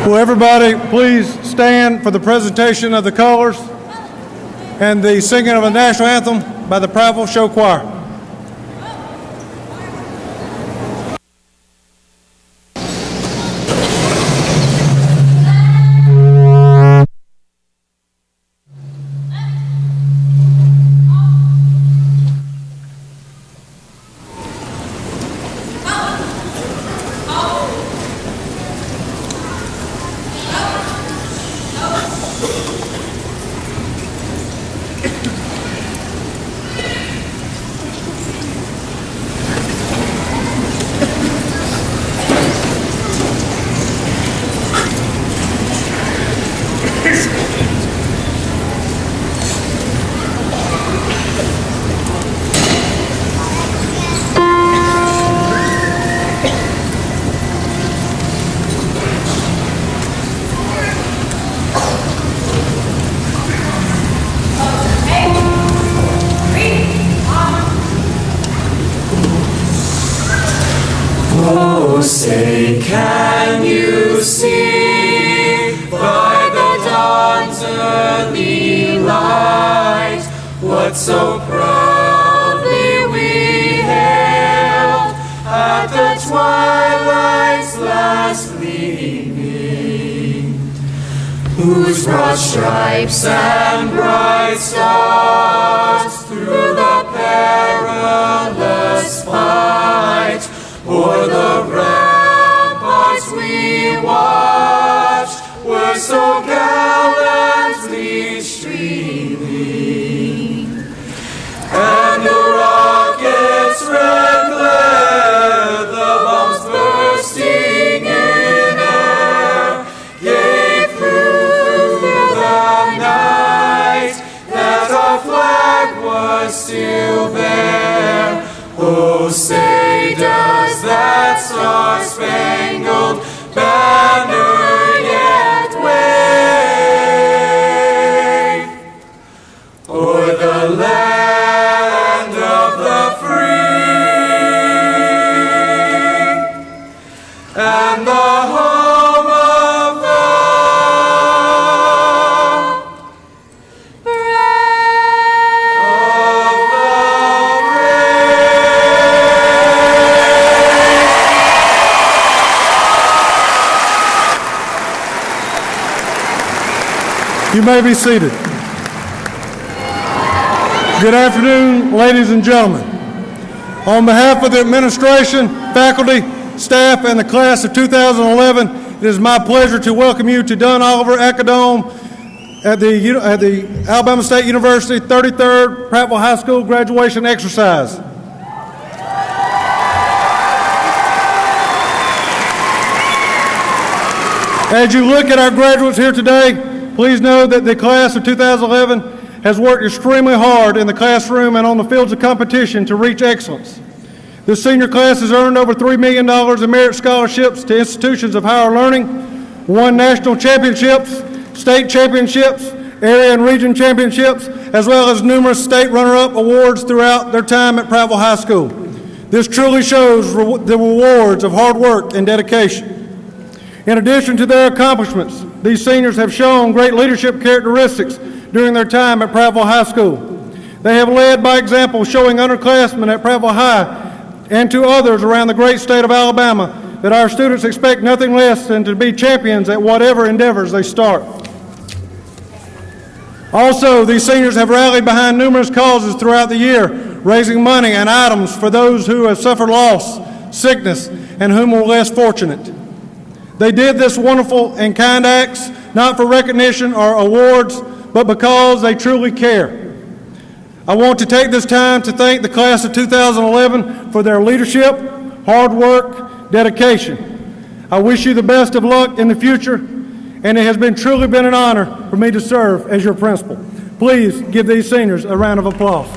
Will everybody please stand for the presentation of the colors and the singing of the national anthem by the Prattville Show Choir. Oh, say, can you see by the dawn's early light what so proudly we hailed at the twilight's last gleaming, whose broad stripes and bright stars through the perilous fight o'er the ramparts we watched were so gallantly streaming, and the rocket's red glare, the bombs bursting in air, gave proof through the night that our flag was still there. Oh, say, does that star-spangled banner yet wave o'er the land of the free and the home of the You may be seated. Good afternoon, ladies and gentlemen. On behalf of the administration, faculty, staff, and the class of 2011, it is my pleasure to welcome you to Dunn Oliver Acadome at the Alabama State University 33rd Prattville High School graduation exercise. As you look at our graduates here today, please know that the class of 2011 has worked extremely hard in the classroom and on the fields of competition to reach excellence. This senior class has earned over $3 million in merit scholarships to institutions of higher learning, won national championships, state championships, area and region championships, as well as numerous state runner-up awards throughout their time at Prattville High School. This truly shows the rewards of hard work and dedication. In addition to their accomplishments, these seniors have shown great leadership characteristics during their time at Prattville High School. They have led by example, showing underclassmen at Prattville High and to others around the great state of Alabama that our students expect nothing less than to be champions at whatever endeavors they start. Also, these seniors have rallied behind numerous causes throughout the year, raising money and items for those who have suffered loss, sickness, and whom were less fortunate. They did this wonderful and kind acts not for recognition or awards, but because they truly care. I want to take this time to thank the class of 2011 for their leadership, hard work, dedication. I wish you the best of luck in the future, and it has truly been an honor for me to serve as your principal. Please give these seniors a round of applause.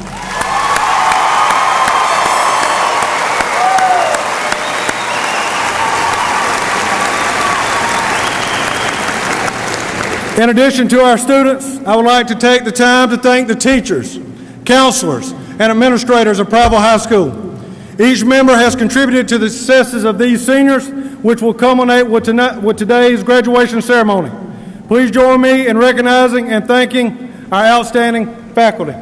In addition to our students, I would like to take the time to thank the teachers, counselors, and administrators of Prattville High School. Each member has contributed to the successes of these seniors which will culminate with today's graduation ceremony. Please join me in recognizing and thanking our outstanding faculty.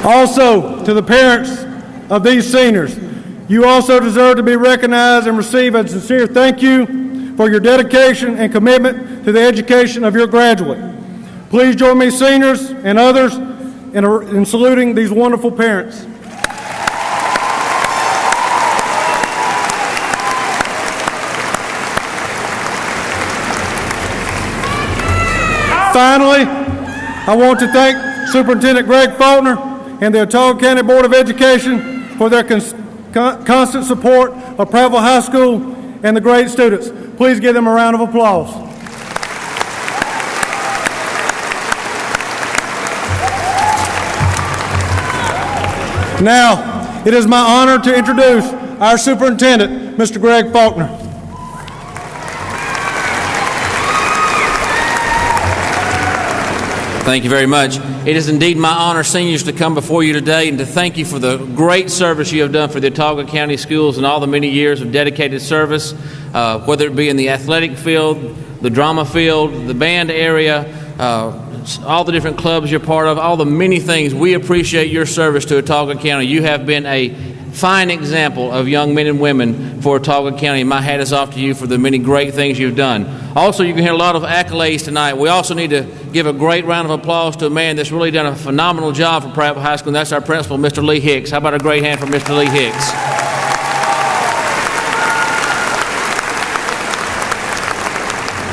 Also, to the parents of these seniors, you also deserve to be recognized and receive a sincere thank you for your dedication and commitment to the education of your graduate. Please join me, seniors and others, in saluting these wonderful parents. Finally, I want to thank Superintendent Greg Faulkner and the Ottawa County Board of Education for their constant support of Prattville High School and the great students. Please give them a round of applause. Now, it is my honor to introduce our superintendent, Mr. Greg Faulkner. Thank you very much. It is indeed my honor, seniors, to come before you today and to thank you for the great service you have done for the Ottawa County Schools and all the many years of dedicated service, whether it be in the athletic field, the drama field, the band area, all the different clubs you're part of, all the many things. We appreciate your service to Ottawa County. You have been a fine example of young men and women for Ottawa County. My hat is off to you for the many great things you've done. Also, you can hear a lot of accolades tonight. We also need to give a great round of applause to a man that's really done a phenomenal job for Prattville High School, and that's our principal, Mr. Lee Hicks. How about a great hand for Mr. Lee Hicks?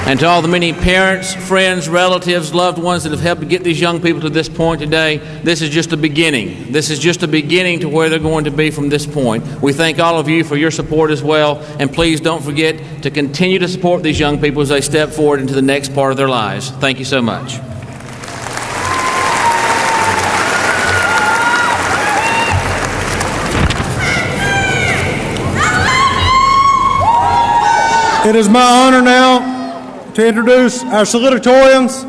And to all the many parents, friends, relatives, loved ones that have helped to get these young people to this point today, this is just a beginning. This is just a beginning to where they're going to be from this point. We thank all of you for your support as well, and please don't forget to continue to support these young people as they step forward into the next part of their lives. Thank you so much. It is my honor now to introduce our salutatorians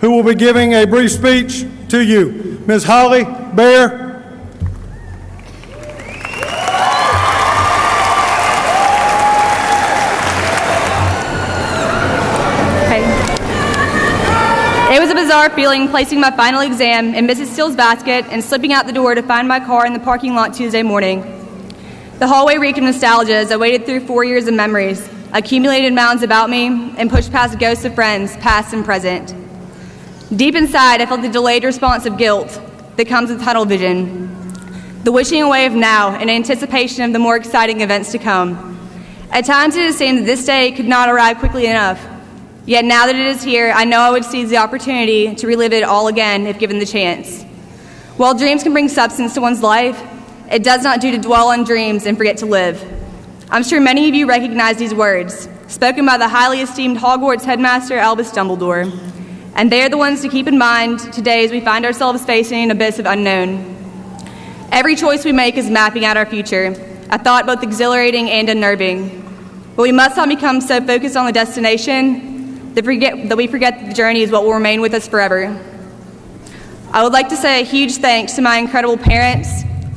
who will be giving a brief speech to you. Ms. Holly Bear. It was a bizarre feeling placing my final exam in Mrs. Steele's basket and slipping out the door to find my car in the parking lot Tuesday morning. The hallway reeked of nostalgia as I waded through 4 years of memories, accumulated mounds about me, and pushed past ghosts of friends, past and present. Deep inside, I felt the delayed response of guilt that comes with tunnel vision, the wishing away of now in anticipation of the more exciting events to come. At times it has seemed that this day could not arrive quickly enough, yet now that it is here, I know I would seize the opportunity to relive it all again if given the chance. While dreams can bring substance to one's life, it does not do to dwell on dreams and forget to live. I'm sure many of you recognize these words, spoken by the highly esteemed Hogwarts headmaster Albus Dumbledore, and they are the ones to keep in mind today as we find ourselves facing an abyss of unknown. Every choice we make is mapping out our future, a thought both exhilarating and unnerving. But we must not become so focused on the destination that we forget that the journey is what will remain with us forever. I would like to say a huge thanks to my incredible parents,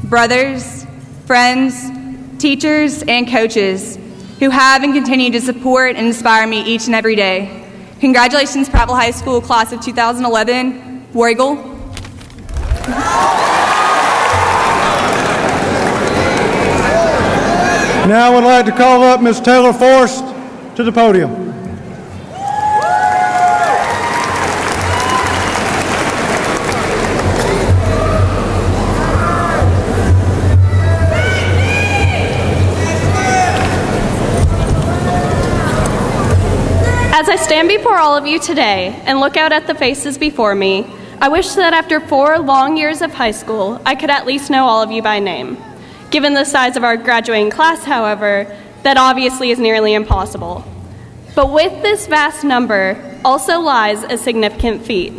brothers, friends, teachers, and coaches who have and continue to support and inspire me each and every day. Congratulations, Prattville High School class of 2011. War Eagle. Now I would like to call up Ms. Taylor Forrest to the podium. As I stand before all of you today and look out at the faces before me, I wish that after 4 long years of high school, I could at least know all of you by name. Given the size of our graduating class, however, that obviously is nearly impossible. But with this vast number also lies a significant feat.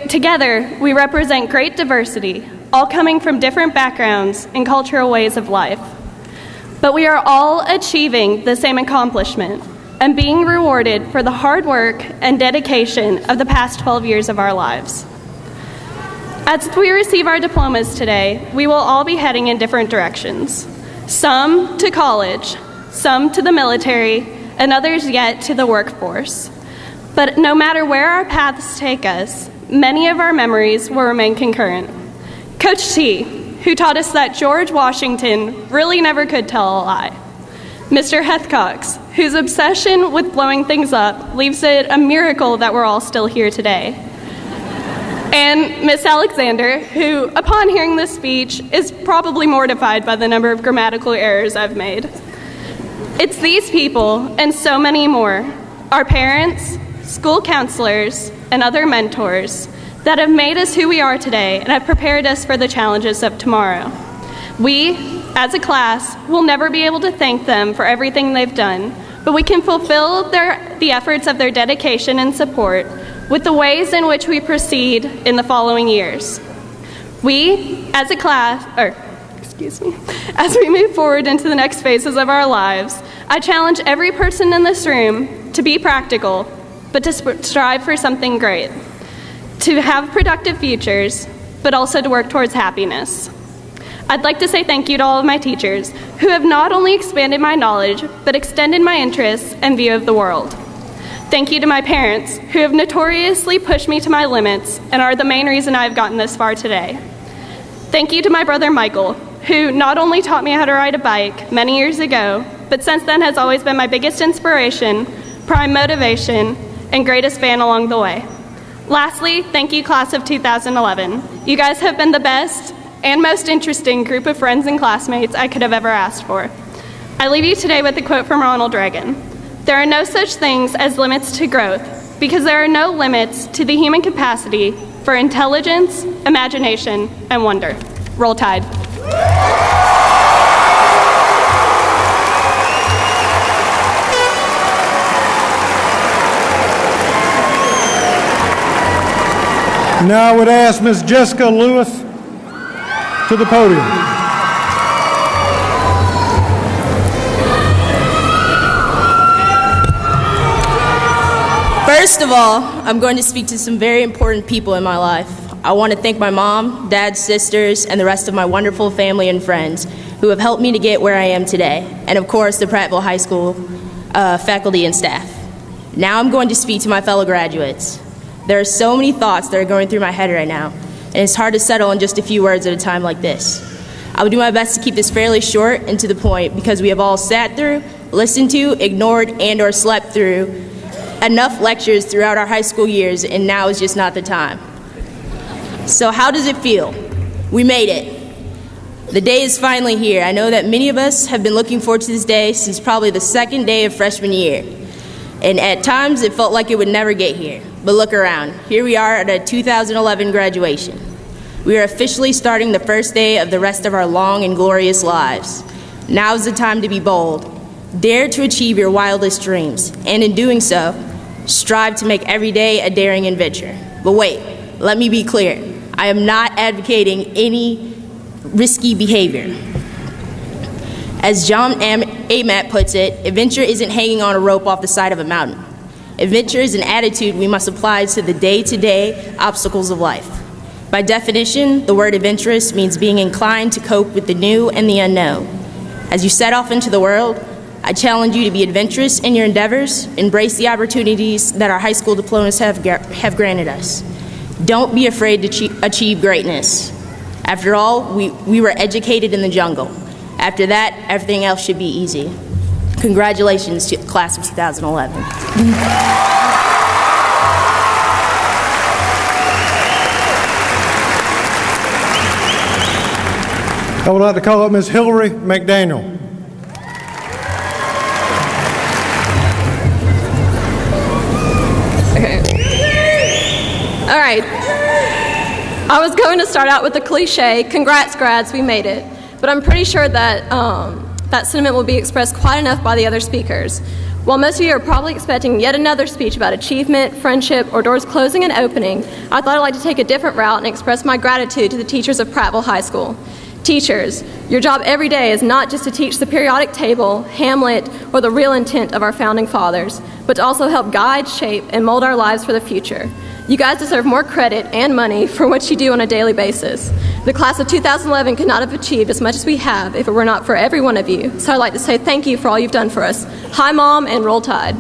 Together, we represent great diversity, all coming from different backgrounds and cultural ways of life. But we are all achieving the same accomplishment and being rewarded for the hard work and dedication of the past 12 years of our lives. As we receive our diplomas today, we will all be heading in different directions. Some to college, some to the military, and others yet to the workforce. But no matter where our paths take us, many of our memories will remain concurrent. Coach T, who taught us that George Washington really never could tell a lie. Mr. Hethcox, whose obsession with blowing things up leaves it a miracle that we're all still here today. And Miss Alexander, who, upon hearing this speech, is probably mortified by the number of grammatical errors I've made. It's these people, and so many more, our parents, school counselors, and other mentors, that have made us who we are today and have prepared us for the challenges of tomorrow. We, as a class, will never be able to thank them for everything they've done, but we can fulfill the efforts of their dedication and support with the ways in which we proceed in the following years. We, as a class, as we move forward into the next phases of our lives, I challenge every person in this room to be practical, but to strive for something great, to have productive futures, but also to work towards happiness. I'd like to say thank you to all of my teachers who have not only expanded my knowledge, but extended my interests and view of the world. Thank you to my parents who have notoriously pushed me to my limits and are the main reason I've gotten this far today. Thank you to my brother Michael, who not only taught me how to ride a bike many years ago, but since then has always been my biggest inspiration, prime motivation, and greatest fan along the way. Lastly, thank you, class of 2011. You guys have been the best and most interesting group of friends and classmates I could have ever asked for. I leave you today with a quote from Ronald Reagan. There are no such things as limits to growth, because there are no limits to the human capacity for intelligence, imagination, and wonder. Roll Tide. Now I would ask Ms. Jessica Lewis to the podium. First of all, I'm going to speak to some very important people in my life. I want to thank my mom, dad, sisters, and the rest of my wonderful family and friends who have helped me to get where I am today, and of course the Prattville High School faculty and staff. Now I'm going to speak to my fellow graduates. There are so many thoughts that are going through my head right now, and it's hard to settle in just a few words at a time like this. I will do my best to keep this fairly short and to the point because we have all sat through, listened to, ignored, and or slept through enough lectures throughout our high school years, and now is just not the time. So how does it feel? We made it. The day is finally here. I know that many of us have been looking forward to this day since probably the second day of freshman year. And at times it felt like it would never get here. But look around. Here we are at a 2011 graduation. We are officially starting the first day of the rest of our long and glorious lives. Now is the time to be bold. Dare to achieve your wildest dreams. And in doing so, strive to make every day a daring adventure. But wait, let me be clear. I am not advocating any risky behavior. As John Amat puts it, adventure isn't hanging on a rope off the side of a mountain. Adventure is an attitude we must apply to the day-to-day obstacles of life. By definition, the word adventurous means being inclined to cope with the new and the unknown. As you set off into the world, I challenge you to be adventurous in your endeavors, embrace the opportunities that our high school diplomas have granted us. Don't be afraid to achieve greatness. After all, we were educated in the jungle. After that, everything else should be easy. Congratulations to the class of 2011. I would like to call up Ms. Hillary McDaniel. All right. I was going to start out with the cliche, congrats grads, we made it. But I'm pretty sure that that sentiment will be expressed quite enough by the other speakers. While most of you are probably expecting yet another speech about achievement, friendship, or doors closing and opening, I thought I'd like to take a different route and express my gratitude to the teachers of Prattville High School. Teachers, your job every day is not just to teach the periodic table, Hamlet, or the real intent of our founding fathers, but to also help guide, shape, and mold our lives for the future. You guys deserve more credit and money for what you do on a daily basis. The class of 2011 could not have achieved as much as we have if it were not for every one of you. So I'd like to say thank you for all you've done for us. Hi, Mom, and roll Tide.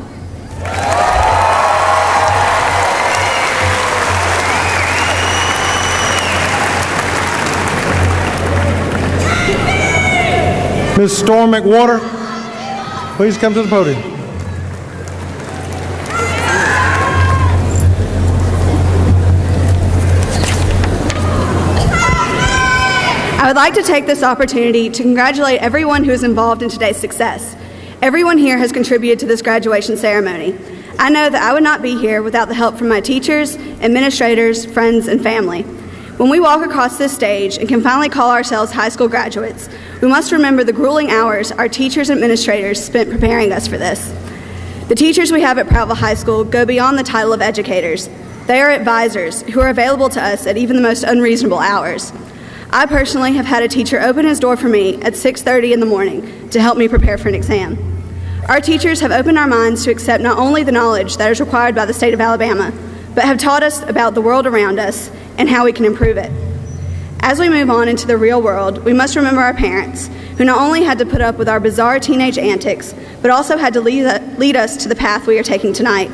Ms. Storm McWater, please come to the podium. I would like to take this opportunity to congratulate everyone who is involved in today's success. Everyone here has contributed to this graduation ceremony. I know that I would not be here without the help from my teachers, administrators, friends, and family. When we walk across this stage and can finally call ourselves high school graduates, we must remember the grueling hours our teachers and administrators spent preparing us for this. The teachers we have at Prattville High School go beyond the title of educators. They are advisors who are available to us at even the most unreasonable hours. I personally have had a teacher open his door for me at 6:30 in the morning to help me prepare for an exam. Our teachers have opened our minds to accept not only the knowledge that is required by the state of Alabama, but have taught us about the world around us and how we can improve it. As we move on into the real world, we must remember our parents, who not only had to put up with our bizarre teenage antics, but also had to lead us to the path we are taking tonight.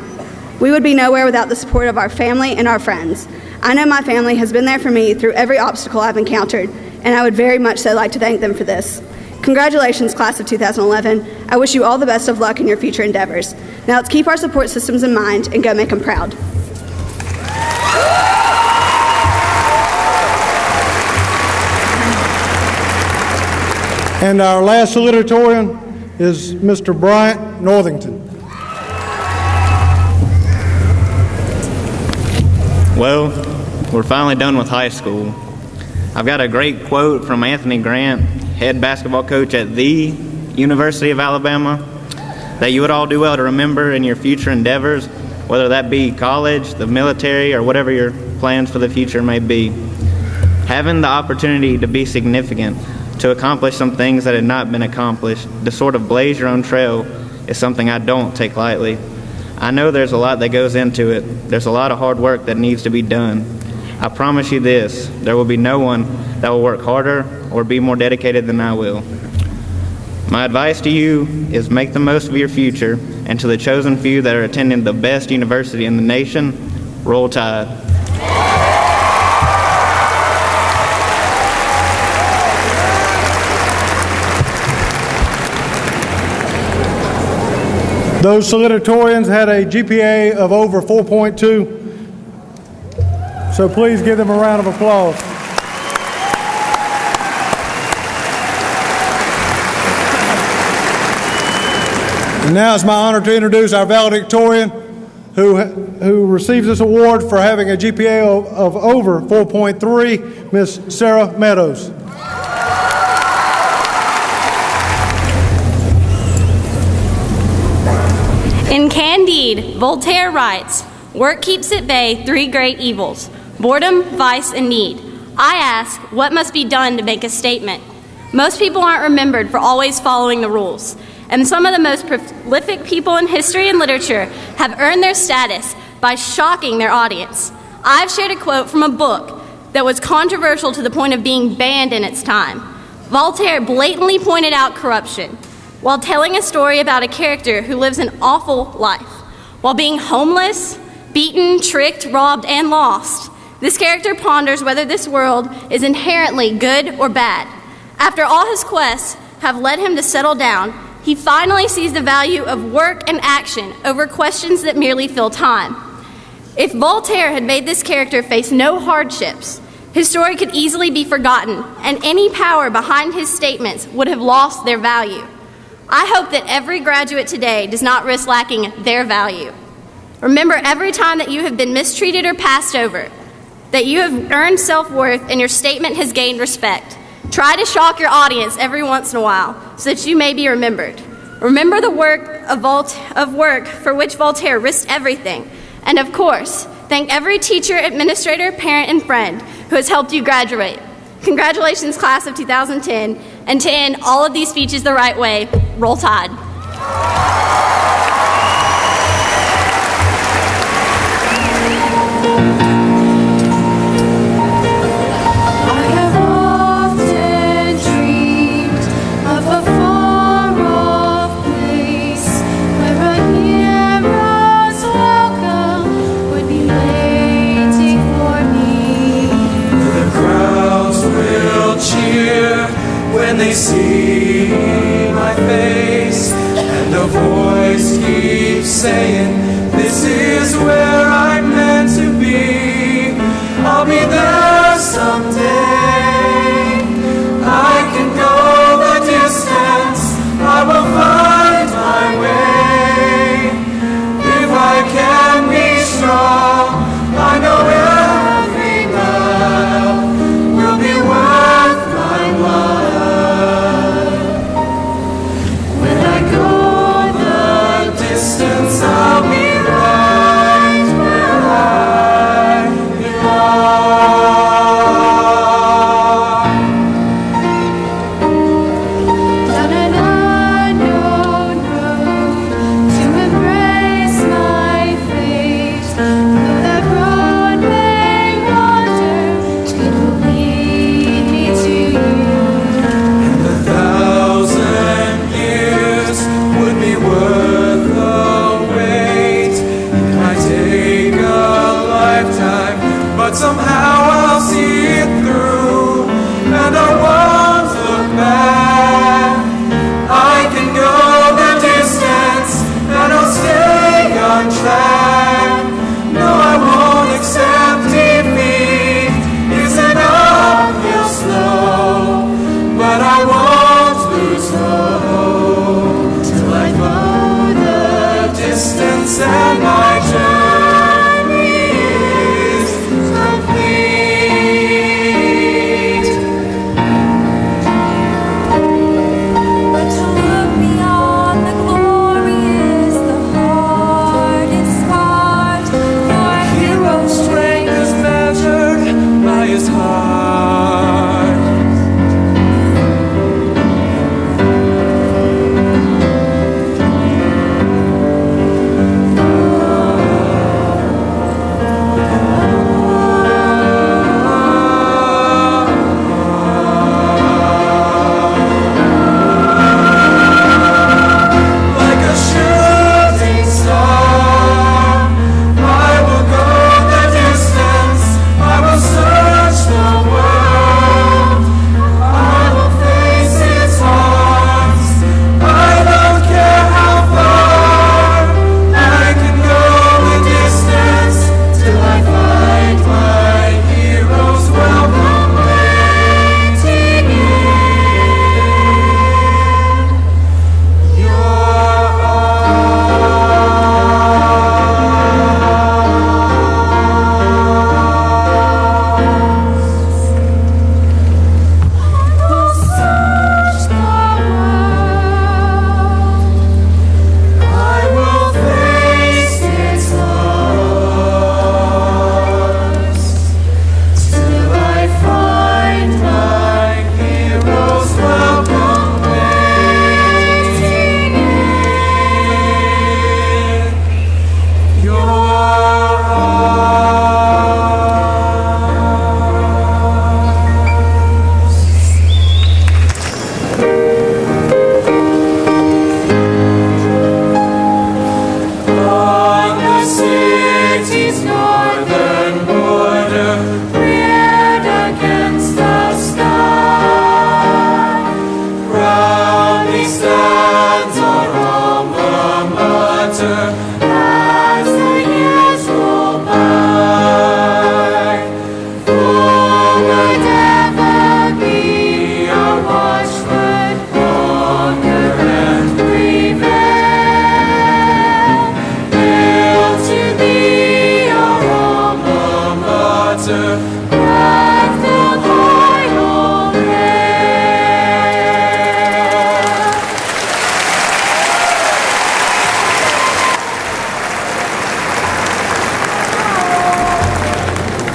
We would be nowhere without the support of our family and our friends. I know my family has been there for me through every obstacle I've encountered, and I would very much so like to thank them for this. Congratulations, class of 2011. I wish you all the best of luck in your future endeavors. Now let's keep our support systems in mind and go make them proud. And our last salutatorian is Mr. Bryant Northington. Well, we're finally done with high school. I've got a great quote from Anthony Grant, head basketball coach at the University of Alabama, that you would all do well to remember in your future endeavors, whether that be college, the military, or whatever your plans for the future may be. Having the opportunity to be significant, to accomplish some things that had not been accomplished, to sort of blaze your own trail, is something I don't take lightly. I know there's a lot that goes into it. There's a lot of hard work that needs to be done. I promise you this, there will be no one that will work harder or be more dedicated than I will. My advice to you is make the most of your future, and to the chosen few that are attending the best university in the nation, roll Tide. Those salutatorians had a GPA of over 4.2, so please give them a round of applause. And now it's my honor to introduce our valedictorian who receives this award for having a GPA of over 4.3, Miss Sarah Meadows. In Candide, Voltaire writes, "Work keeps at bay three great evils, boredom, vice, and need. I ask, what must be done to make a statement? Most people aren't remembered for always following the rules, and some of the most prolific people in history and literature have earned their status by shocking their audience. I've shared a quote from a book that was controversial to the point of being banned in its time. Voltaire blatantly pointed out corruption while telling a story about a character who lives an awful life. While being homeless, beaten, tricked, robbed, and lost, this character ponders whether this world is inherently good or bad. After all his quests have led him to settle down, he finally sees the value of work and action over questions that merely fill time. If Voltaire had made this character face no hardships, his story could easily be forgotten, and any power behind his statements would have lost their value. I hope that every graduate today does not risk lacking their value. Remember, every time that you have been mistreated or passed over, that you have earned self-worth and your statement has gained respect. Try to shock your audience every once in a while so that you may be remembered. Remember the work of work for which Voltaire risked everything. And of course, thank every teacher, administrator, parent, and friend who has helped you graduate. Congratulations, class of 2010, and to end all of these speeches the right way, roll Tide. when they see my face, and a voice keeps saying, this is where I'm meant to be. I'll be there someday. I can go the distance, I will find my way. If I can be strong, I know every mile will be worth my while. When I go the distance, I'll be right where I belong. Down an unknown road to embrace my fate, though that road may wander, it will lead me to you. And 1,000 years would be worth the wait. It might take a lifetime, but somehow I'll see it through, and I won't look back. I can go the distance, and I'll stay on track. No, I won't accept defeat. It's an uphill slope, but I won't lose hope till I go the distance and my journey is complete. But to look beyond the glory is the hardest part, for a Hero's strength is measured by his heart. Like a shooting star, I will go the distance, I will search the world, I will face its harms, I don't care how far, I can go the distance, till I find my hero's welcome waiting in your will search the world. I will face its loss, till I find my hero's welcome waiting in your on the city's northern border, reared against the sky, proudly stands our alma mater as the years roll by. Forward ever be our watchword, conquer and prevail. Hail to thee, our alma mater, crack the loyal hail.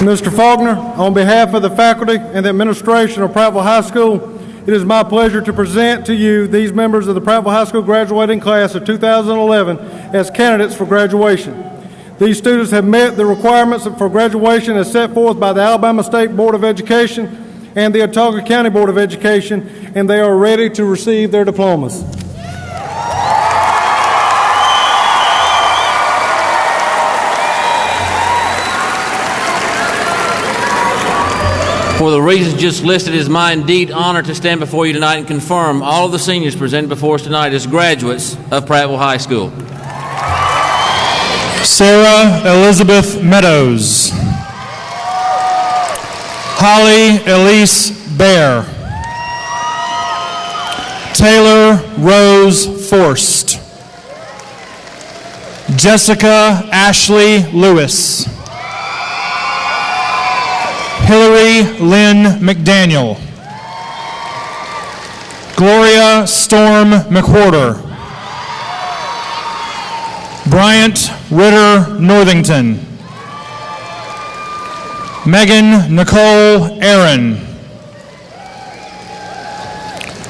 Mr. Faulkner, on behalf of the faculty and the administration of Prattville High School, it is my pleasure to present to you these members of the Prattville High School graduating class of 2011 as candidates for graduation. These students have met the requirements for graduation as set forth by the Alabama State Board of Education and the Watauga County Board of Education, and they are ready to receive their diplomas. For the reasons just listed, it is my indeed honor to stand before you tonight and confirm all of the seniors presented before us tonight as graduates of Prattville High School. Sarah Elizabeth Meadows. Holly Elise Bear. Taylor Rose Forst. Jessica Ashley Lewis. Hillary Lynn McDaniel. Gloria Storm McWhorter. Bryant Ritter Northington. Megan Nicole Aaron.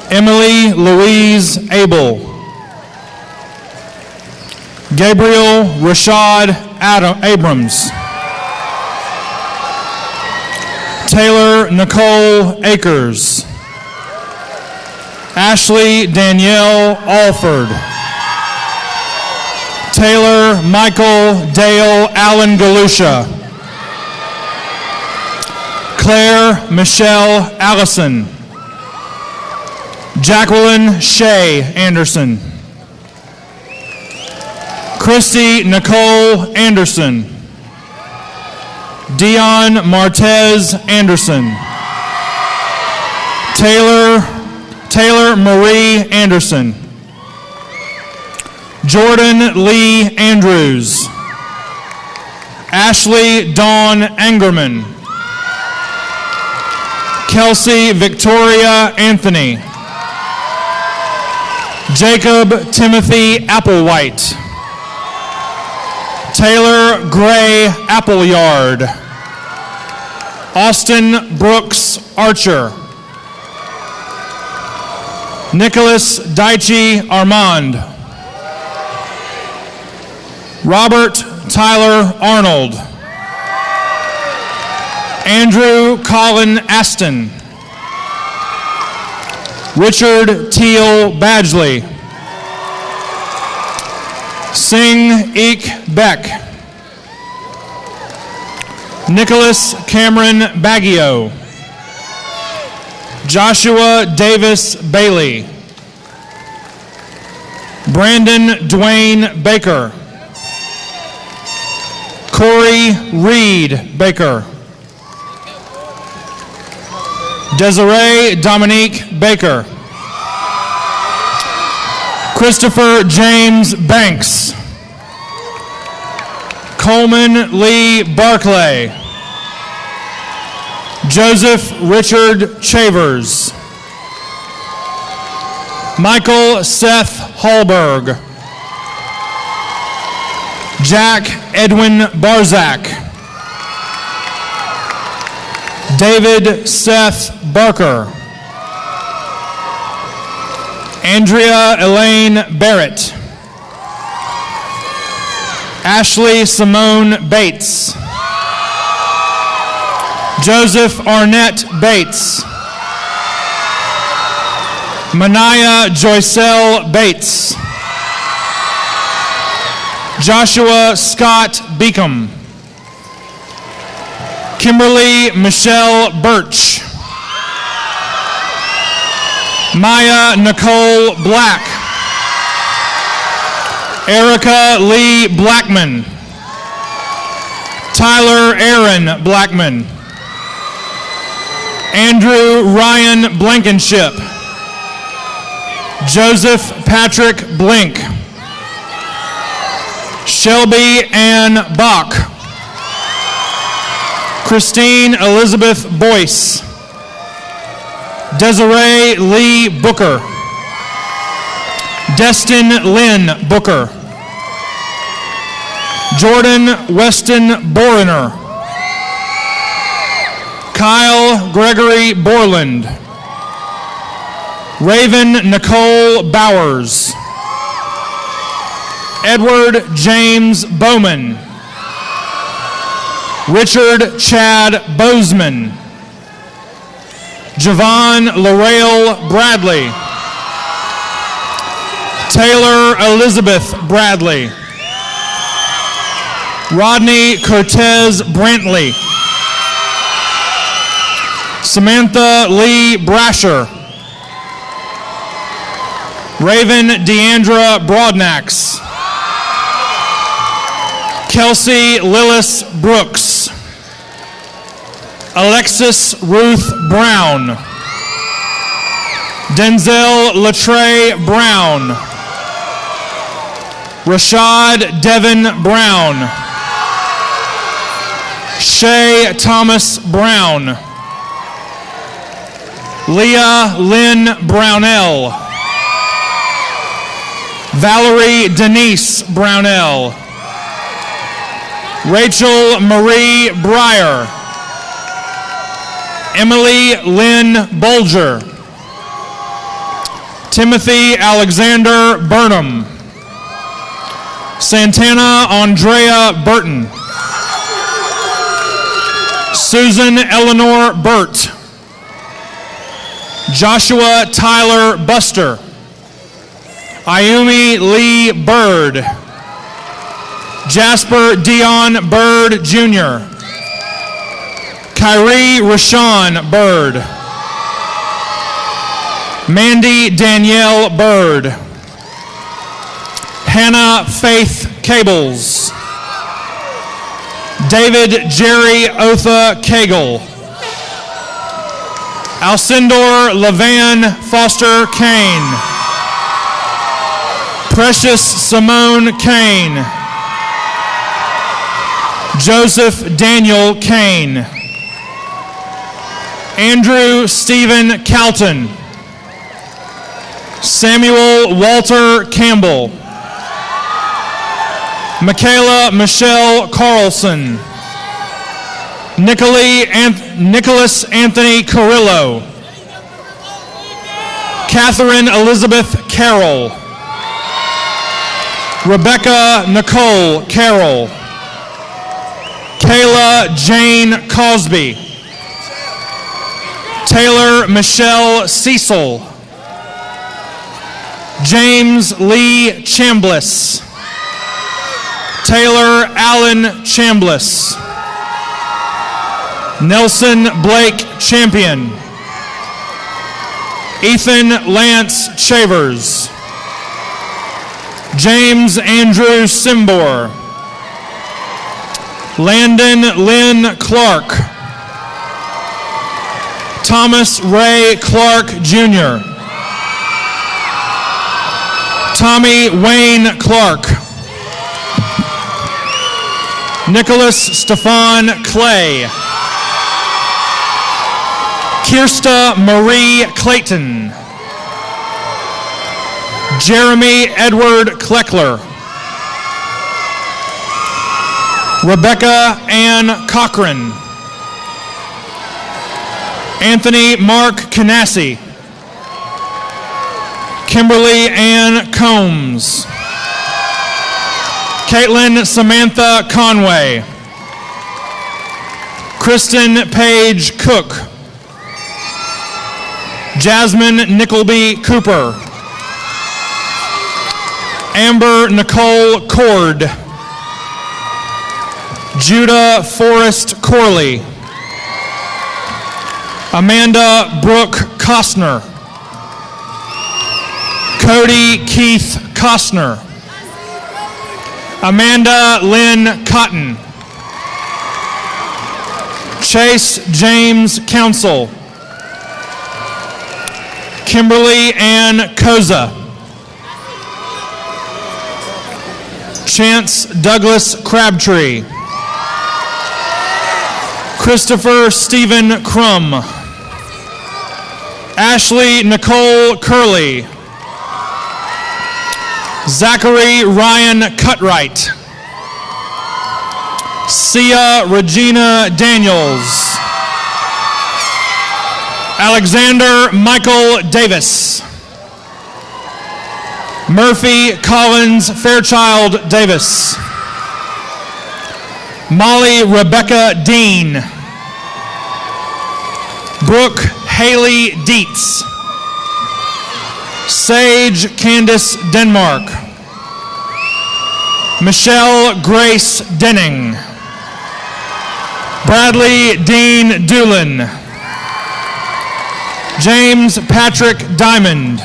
Emily Louise Abel. Gabriel Rashad Abrams. Taylor Nicole Akers. Ashley Danielle Alford. Taylor Michael Dale Allen Galusha. Claire Michelle Allison. Jacqueline Shea Anderson. Christy Nicole Anderson. Dion Martez Anderson. Taylor Marie Anderson. Jordan Lee Andrews. Ashley Dawn Angerman. Kelsey Victoria Anthony. Jacob Timothy Applewhite. Taylor Gray Appleyard. Austin Brooks Archer. Nicholas Daichi Armand. Robert Tyler Arnold. Andrew Colin Aston. Richard Teal Badgley. Sing Eek Beck. Nicholas Cameron Baggio. Joshua Davis Bailey. Brandon Dwayne Baker. Corey Reed Baker. Desiree Dominique Baker. Christopher James Banks. Coleman Lee Barclay. Joseph Richard Chavers. Michael Seth Hallberg. Jack Edwin Barzak. David Seth Barker. Andrea Elaine Barrett. Ashley Simone Bates. Joseph Arnett Bates. Mania Joycelle Bates. Joshua Scott Beacom. Kimberly Michelle Birch. Maya Nicole Black. Erica Lee Blackman. Tyler Aaron Blackman. Andrew Ryan Blankenship. Joseph Patrick Blink. Shelby Ann Bach. Christine Elizabeth Boyce. Desiree Lee Booker. Destin Lynn Booker. Jordan Weston Boriner. Kyle Gregory Borland. Raven Nicole Bowers. Edward James Bowman. Richard Chad Bozeman. Javon Laurel Bradley. Taylor Elizabeth Bradley. Rodney Cortez Brantley. Samantha Lee Brasher. Raven Deandra Broadnax. Kelsey Lillis Brooks. Alexis Ruth Brown. Denzel Latre Brown. Rashad Devin Brown. Shay Thomas Brown. Leah Lynn Brownell. Valerie Denise Brownell. Rachel Marie Breyer. Emily Lynn Bolger. Timothy Alexander Burnham. Santana Andrea Burton. Susan Eleanor Burt. Joshua Tyler Buster. Ayumi Lee Bird. Jasper Dion Bird Jr. Kyrie Rashawn Bird. Mandy Danielle Bird. Hannah Faith Cables. David Jerry Otha Cagle. Alcindor Levan Foster Kane. Precious Simone Kane. Joseph Daniel Kane. Andrew Stephen Calton. Samuel Walter Campbell. Michaela Michelle Carlson. Nicholas Anthony Carrillo. Catherine Elizabeth Carroll. Rebecca Nicole Carroll. Kayla Jane Cosby. Taylor Michelle Cecil. James Lee Chambliss. Taylor Allen Chambliss. Nelson Blake Champion. Ethan Lance Chavers. James Andrew Simbor. Landon Lynn Clark. Thomas Ray Clark Jr. Tommy Wayne Clark. Nicholas Stefan Clay. Kirsta Marie Clayton. Jeremy Edward Kleckler. Rebecca Ann Cochran. Anthony Mark Canassi. Kimberly Ann Combs. Caitlin Samantha Conway. Kristen Page Cook. Jasmine Nickleby Cooper. Amber Nicole Cord. Judah Forrest Corley. Amanda Brooke Costner. Cody Keith Costner. Amanda Lynn Cotton. Chase James Council. Kimberly Ann Koza. Chance Douglas Crabtree. Christopher Stephen Crum. Ashley Nicole Curley. Zachary Ryan Cutright. Sia Regina Daniels. Alexander Michael Davis. Murphy Collins Fairchild Davis. Molly Rebecca Dean. Brooke Haley Dietz. Sage Candace Denmark. Michelle Grace Denning. Bradley Dean Doolin. James Patrick Diamond.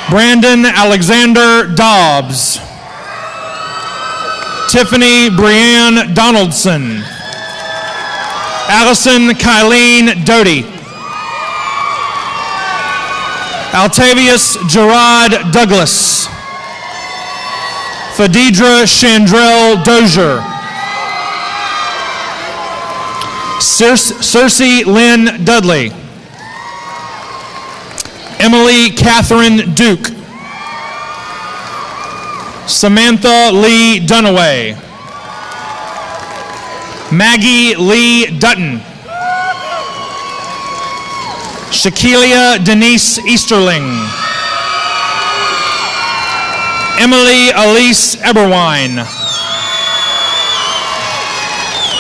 Brandon Alexander Dobbs. Tiffany Brianne Donaldson. Allison Kylene Doty. Altavius Gerard Douglas. Phadidra Chandrell Dozier. Cersei Lynn Dudley. Emily Catherine Duke. Samantha Lee Dunaway. Maggie Lee Dutton. Shaquilia Denise Easterling. Emily Elise Eberwine.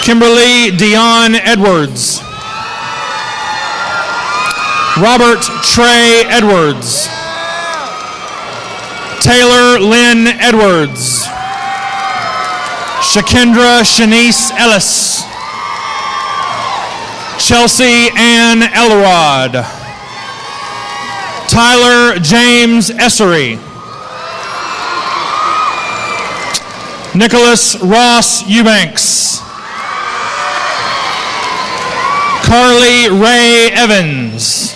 Kimberly Dion Edwards. Robert Trey Edwards. Taylor Lynn Edwards. Shakendra Shanice Ellis. Chelsea Ann Elrod. Tyler James Essery. Nicholas Ross Eubanks. Carly Ray Evans.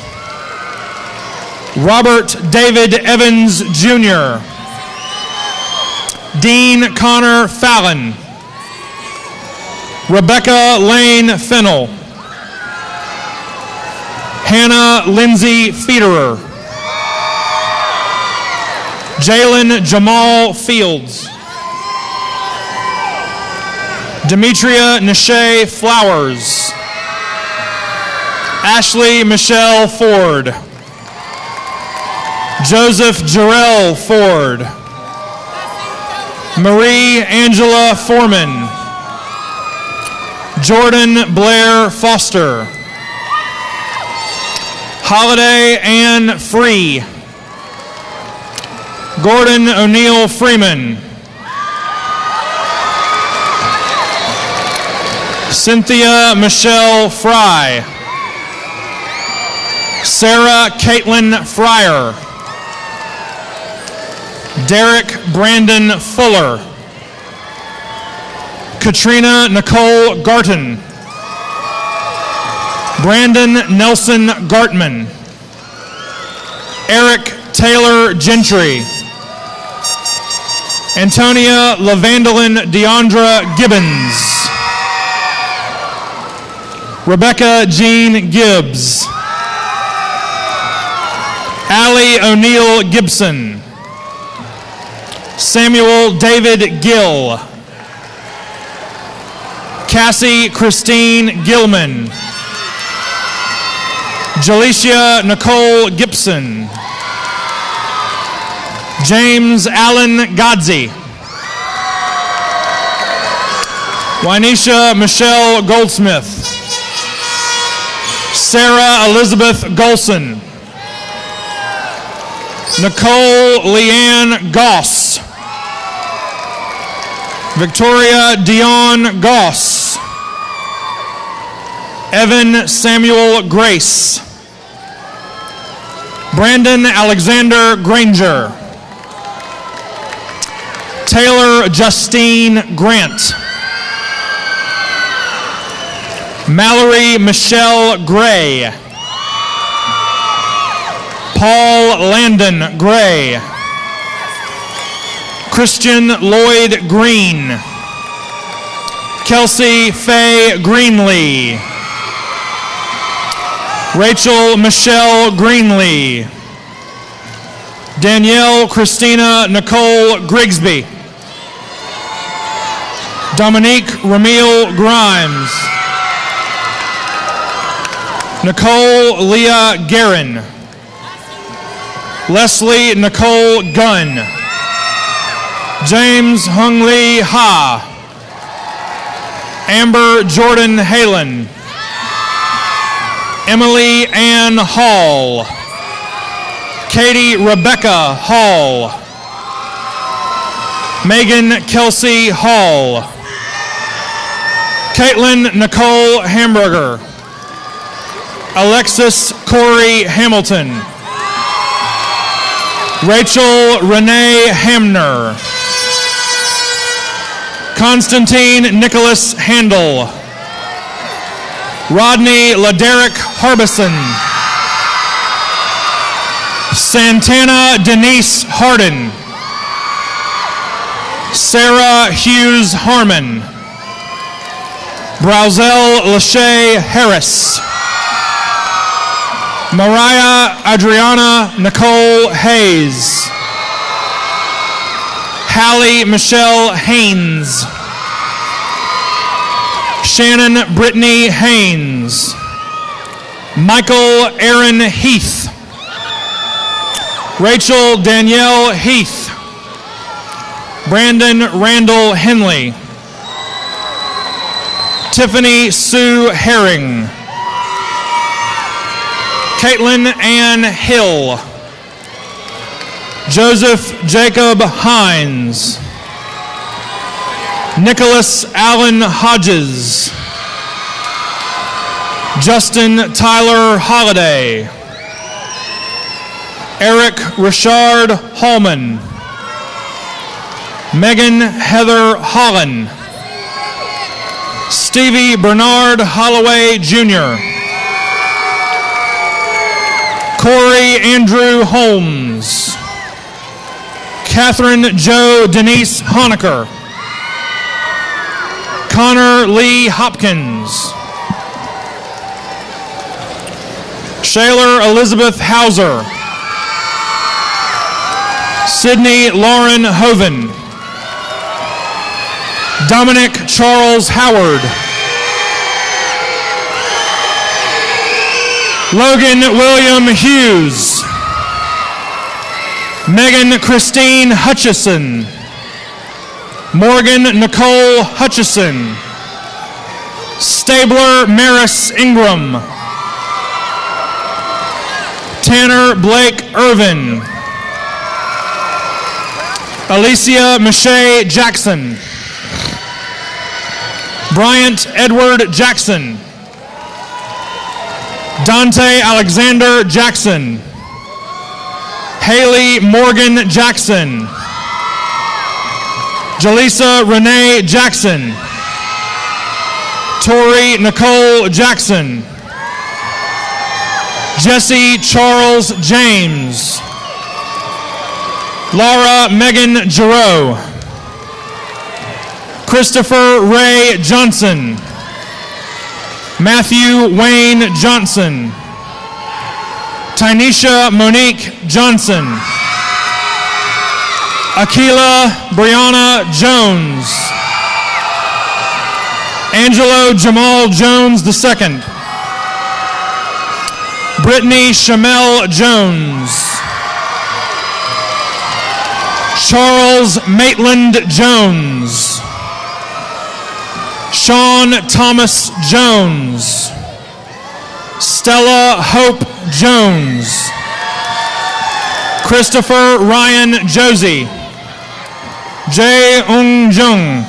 Robert David Evans Jr. Dean Connor Fallon. Rebecca Lane Fennell. Hannah Lindsay Federer. Jalen Jamal Fields. Demetria Nishay Flowers. Ashley Michelle Ford. Joseph Jarrell Ford. Marie Angela Foreman. Jordan Blair Foster. Holiday Ann Free. Gordon O'Neill Freeman. Cynthia Michelle Fry. Sarah Caitlin Fryer. Derek Brandon Fuller. Katrina Nicole Garton. Brandon Nelson Gartman. Eric Taylor Gentry. Antonia Lavandalyn Deandra Gibbons. Rebecca Jean Gibbs. Allie O'Neill Gibson. Samuel David Gill. Cassie Christine Gilman. Jalicia Nicole Gibson. James Allen Godsey. Wynisha Michelle Goldsmith. Sarah Elizabeth Golson. Nicole Leanne Goss. Victoria Dion Goss. Evan Samuel Grace. Brandon Alexander Granger. Taylor Justine Grant. Mallory Michelle Gray. Paul Landon Gray. Christian Lloyd Green. Kelsey Faye Greenlee. Rachel Michelle Greenlee. Danielle Christina Nicole Grigsby. Dominique Ramil Grimes. Nicole Leah Guerin. Leslie Nicole Gunn. James Hung Lee Ha. Amber Jordan Halen. Emily Ann Hall. Katie Rebecca Hall. Megan Kelsey Hall. Caitlin Nicole Hamburger. Alexis Corey Hamilton. Rachel Renee Hamner. Constantine Nicholas Handel. Rodney Laderick Harbison. Santana Denise Hardin. Sarah Hughes Harmon. Browzel Lachey Harris. Mariah Adriana Nicole Hayes. Hallie Michelle Haynes. Shannon Brittany Haynes. Michael Aaron Heath. Rachel Danielle Heath. Brandon Randall Henley. Tiffany Sue Herring. Caitlin Ann Hill. Joseph Jacob Hines. Nicholas Allen Hodges. Justin Tyler Holliday. Eric Richard Hallman. Megan Heather Holland. Stevie Bernard Holloway Jr. Corey Andrew Holmes. Catherine Joe Denise Honecker. Connor Lee Hopkins. Shaylor Elizabeth Hauser. Sydney Lauren Hoven. Dominic Charles Howard. Logan William Hughes. Megan Christine Hutchison. Morgan Nicole Hutchison. Stabler Maris Ingram. Tanner Blake Irvin. Alicia Miche Jackson. Bryant Edward Jackson. Dante Alexander Jackson. Haley Morgan Jackson. Jaleesa Renee Jackson. Tori Nicole Jackson. Jesse Charles James. Laura Megan Giroux. Christopher Ray Johnson. Matthew Wayne Johnson. Tynesha Monique Johnson. Akila Brianna Jones. Angelo Jamal Jones II. Brittany Shamel Jones. Charles Maitland Jones. Sean Thomas Jones. Stella Hope Jones. Christopher Ryan Josie. Jae Ung Jung.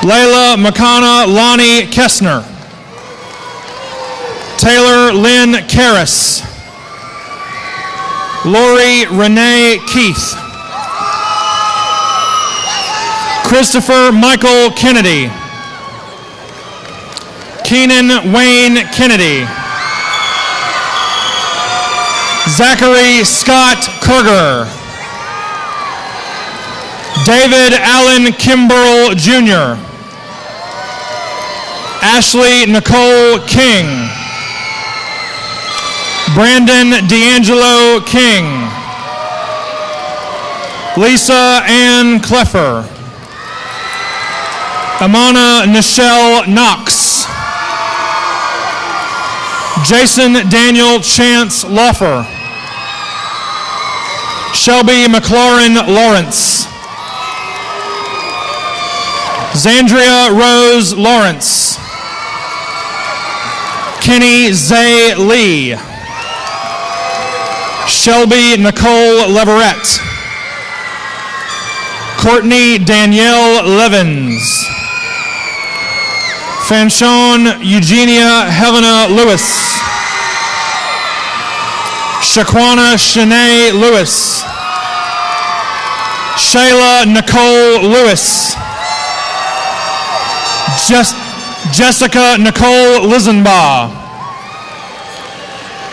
Layla Makana Lonnie Kessner. Taylor Lynn Karras. Lori Renee Keith. Christopher Michael Kennedy. Keenan Wayne Kennedy. Zachary Scott Kerger. David Allen Kimbrell Jr. Ashley Nicole King. Brandon D'Angelo King. Lisa Ann Cleffer. Amana Nichelle Knox. Jason Daniel Chance Loffer. Shelby McLaurin Lawrence. Zandria Rose Lawrence. Kenny Zay Lee. Shelby Nicole Leverett. Courtney Danielle Levins. Fanchon Eugenia Helena Lewis. Shaquana Shanae Lewis. Shayla Nicole Lewis. Jessica Nicole Lizenbaugh.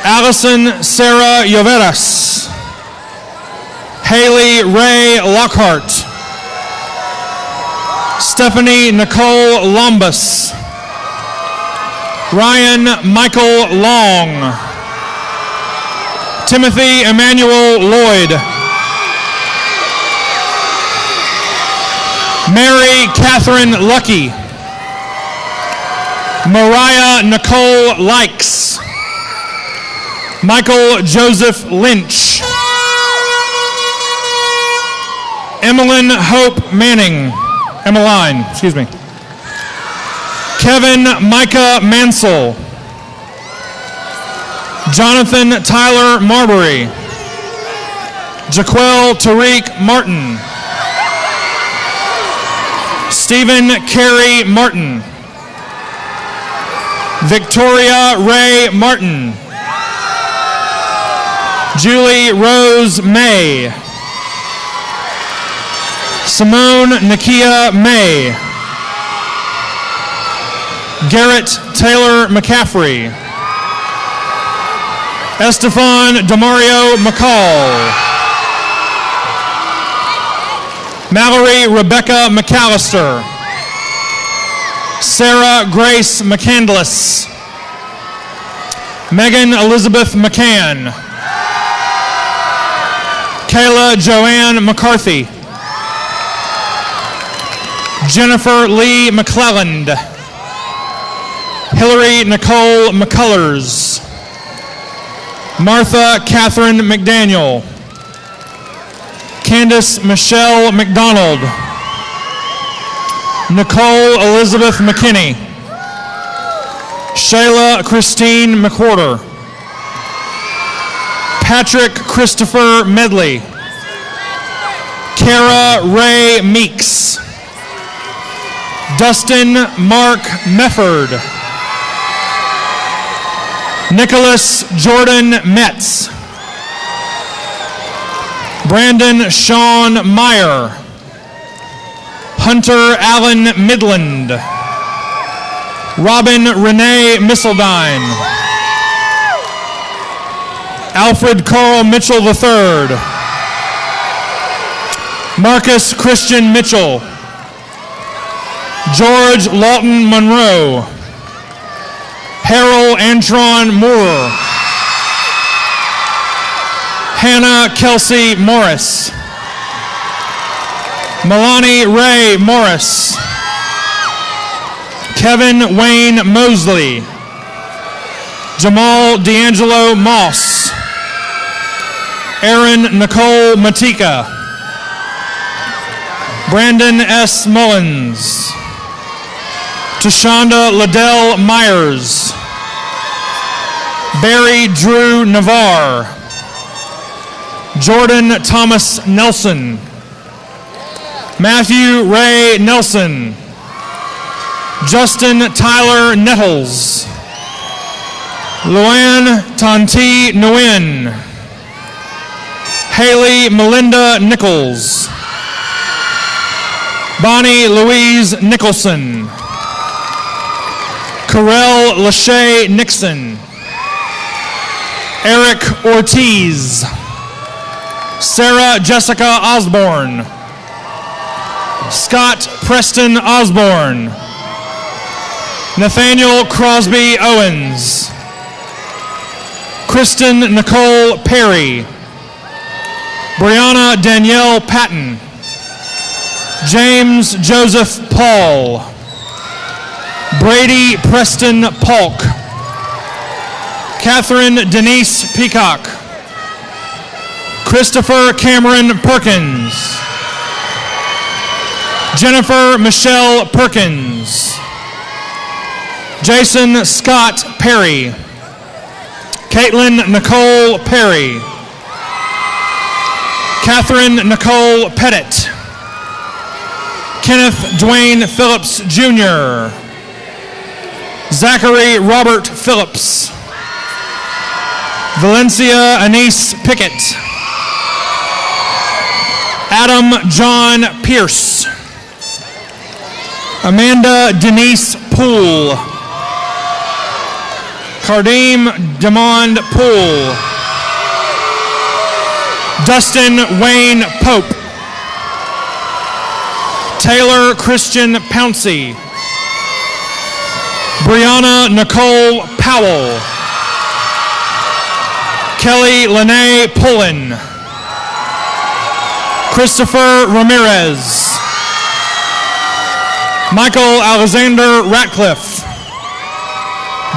Allison Sarah Lloveras. Haley Ray Lockhart. Stephanie Nicole Lombus. Ryan Michael Long. Timothy Emmanuel Lloyd. Mary Catherine Lucky. Mariah Nicole Likes. Michael Joseph Lynch. Emmeline Hope Manning. Emmeline, excuse me. Kevin Micah Mansell. Jonathan Tyler Marbury. Jaquel Tariq Martin. Stephen Carey Martin. Victoria Ray Martin. Julie Rose May. Simone Nakia May. Garrett Taylor McCaffrey. Estefan Demario McCall. Mallory Rebecca McAllister. Sarah Grace McCandless. Megan Elizabeth McCann. Kayla Joanne McCarthy. Jennifer Lee McClelland. Hillary Nicole McCullers. Martha Catherine McDaniel. Candace Michelle McDonald. Nicole Elizabeth McKinney. Shayla Christine McWhorter. Patrick Christopher Medley. Kara Ray Meeks. Dustin Mark Mefford. Nicholas Jordan Metz. Brandon Sean Meyer. Hunter Allen Midland. Robin Renee Misseldine. Alfred Carl Mitchell III. Marcus Christian Mitchell. George Lawton Monroe. Harold Antron Moore. Hannah Kelsey Morris. Milani Ray Morris. Kevin Wayne Mosley. Jamal D'Angelo Moss. Erin Nicole Matika. Brandon S. Mullins. Tashonda Liddell Myers. Barry Drew Navarre. Jordan Thomas Nelson. Matthew Ray Nelson. Justin Tyler Nettles. Luann Tonti Nguyen. Haley Melinda Nichols. Bonnie Louise Nicholson. Carell Lachey Nixon. Eric Ortiz. Sarah Jessica Osborne. Scott Preston Osborne. Nathaniel Crosby Owens. Kristen Nicole Perry. Brianna Danielle Patton. James Joseph Paul. Brady Preston Polk. Catherine Denise Peacock. Christopher Cameron Perkins. Jennifer Michelle Perkins. Jason Scott Perry. Caitlin Nicole Perry. Catherine Nicole Pettit. Kenneth Dwayne Phillips Jr. Zachary Robert Phillips. Valencia Anise Pickett. Adam John Pierce. Amanda Denise Poole. Cardim Demond Poole. Dustin Wayne Pope. Taylor Christian Pouncey. Brianna Nicole Powell. Kelly Lene Pullen. Christopher Ramirez. Michael Alexander Ratcliffe.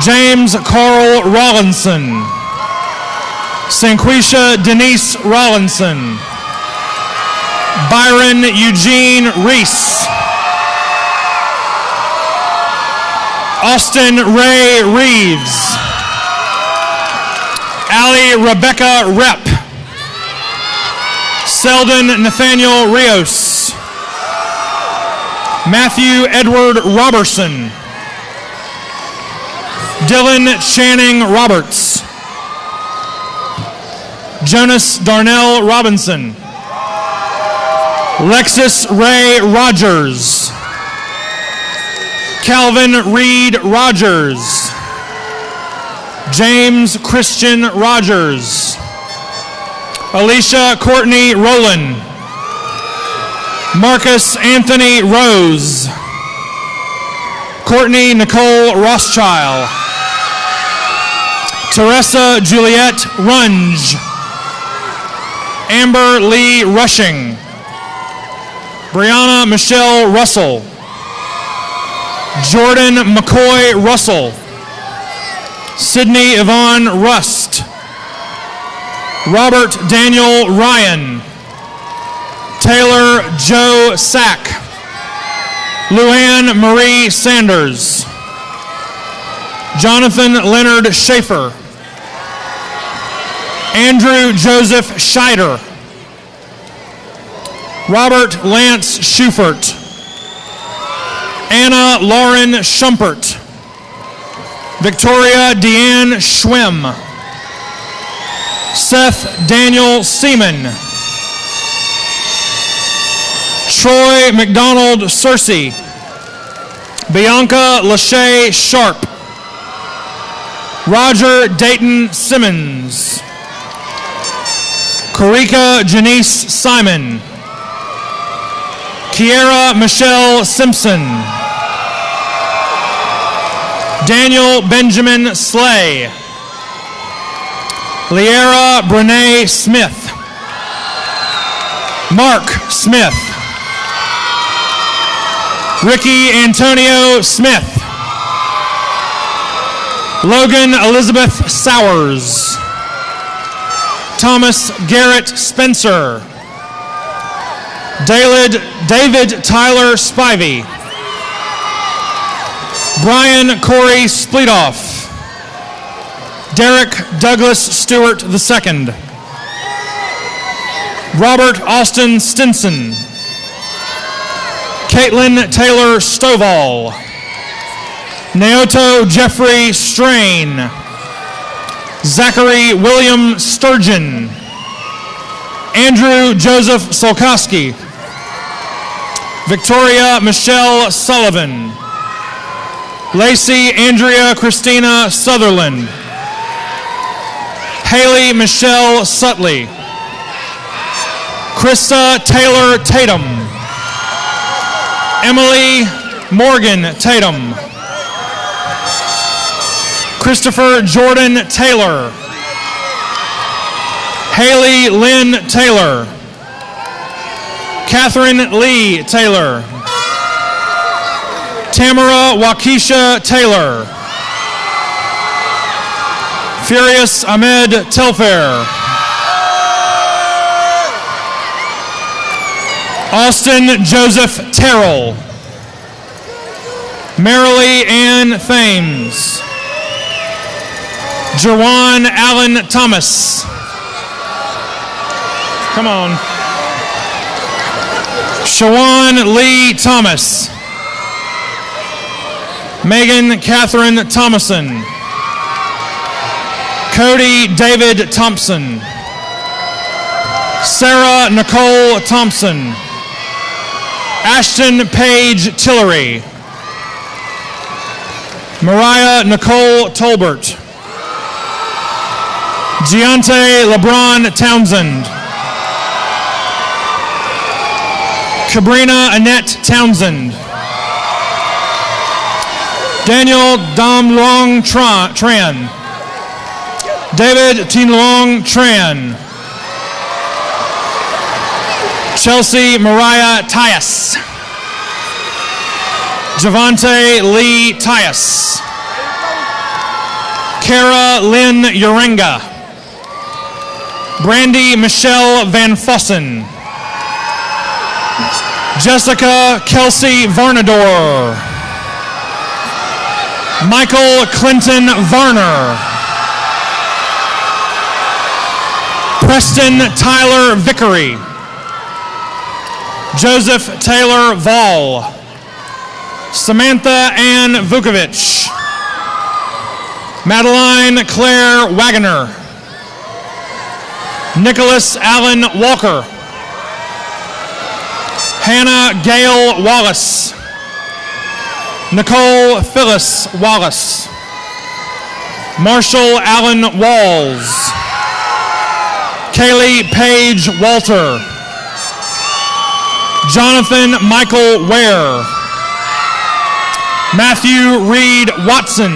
James Carl Rollinson. Sanquisha Denise Rollinson. Byron Eugene Reese. Austin Ray Reeves. Allie Rebecca Rep. Selden Nathaniel Rios. Matthew Edward Robertson. Dylan Channing Roberts. Jonas Darnell Robinson. Lexus Ray Rogers. Calvin Reed Rogers. James Christian Rogers. Alicia Courtney Rowland. Marcus Anthony Rose. Courtney Nicole Rothschild. Teresa Juliette Runge. Amber Lee Rushing. Brianna Michelle Russell. Jordan McCoy Russell. Sydney Yvonne Rust. Robert Daniel Ryan. Taylor Joe Sack. Luann Marie Sanders. Jonathan Leonard Schaefer. Andrew Joseph Scheider. Robert Lance Schufert. Anna Lauren Schumpert. Victoria Deanne Schwem. Seth Daniel Seaman. Troy McDonald Searcy. Bianca Lachey Sharp. Roger Dayton Simmons. Karika Janice Simon. Kiera Michelle Simpson. Daniel Benjamin Slay. Liera Brene Smith. Mark Smith. Ricky Antonio Smith. Logan Elizabeth Sowers. Thomas Garrett Spencer. David Tyler Spivey. Brian Corey Splitoff. Derek Douglas Stewart II. Robert Austin Stinson. Caitlin Taylor Stovall. Naoto Jeffrey Strain. Zachary William Sturgeon. Andrew Joseph Solkowski. Victoria Michelle Sullivan. Lacey Andrea Christina Sutherland. Haley Michelle Sutley. Krista Taylor Tatum. Emily Morgan Tatum. Christopher Jordan Taylor. Haley Lynn Taylor. Catherine Lee Taylor. Tamara Waukesha Taylor. Furious Ahmed Telfair. Austin Joseph Terrell. Marilee Ann Thames. Jerwan Allen Thomas. Come on. Shawan Lee Thomas. Megan Catherine Thomason. Cody David Thompson. Sarah Nicole Thompson. Ashton Paige Tillery. Mariah Nicole Tolbert. Giante LeBron Townsend. Cabrina Annette Townsend. Daniel Dam Long Tran. David Tin Long Tran. Chelsea Mariah Tyus. Javante Lee Tyus. Kara Lynn Urenga. Brandy Michelle Van Fossen. Jessica Kelsey Varnador. Michael Clinton Varner. Preston Tyler Vickery. Joseph Taylor Vall. Samantha Ann Vukovic. Madeline Claire Wagoner. Nicholas Allen Walker. Hannah Gail Wallace. Nicole Phyllis Wallace. Marshall Allen Walls. Kaylee Page Walter. Jonathan Michael Ware. Matthew Reed Watson.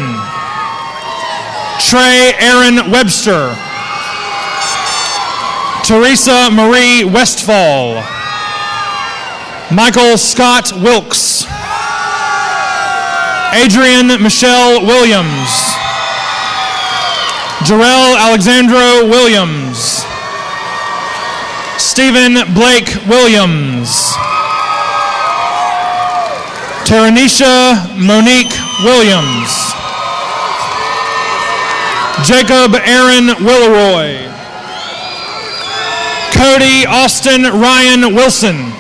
Trey Aaron Webster. Teresa Marie Westfall. Michael Scott Wilkes. Adrian Michelle Williams. Jarrell Alexandro Williams. Stephen Blake Williams. Taranisha Monique Williams. Jacob Aaron Willeroy. Cody Austin Ryan Wilson.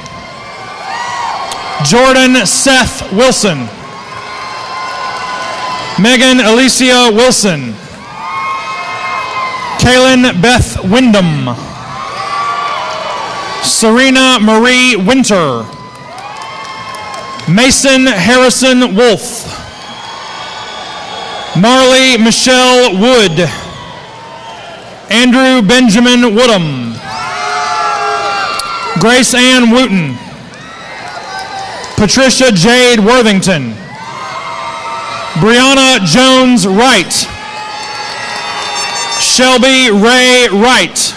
Jordan Seth Wilson. Megan Alicia Wilson. Kaylin Beth Wyndham. Serena Marie Winter. Mason Harrison Wolf. Marley Michelle Wood. Andrew Benjamin Woodham. Grace Ann Wooten. Patricia Jade Worthington. Brianna Jones Wright. Shelby Ray Wright.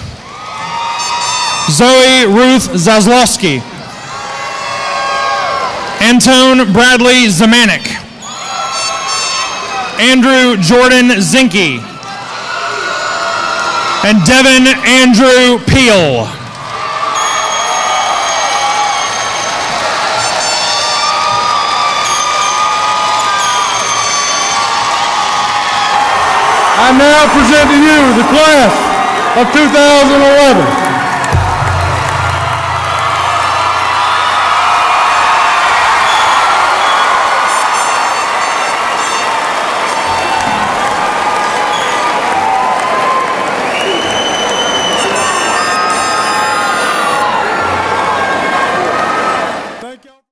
Zoe Ruth Zaslowski. Antone Bradley Zamanek. Andrew Jordan Zinke. And Devin Andrew Peel. I now present to you the class of 2011.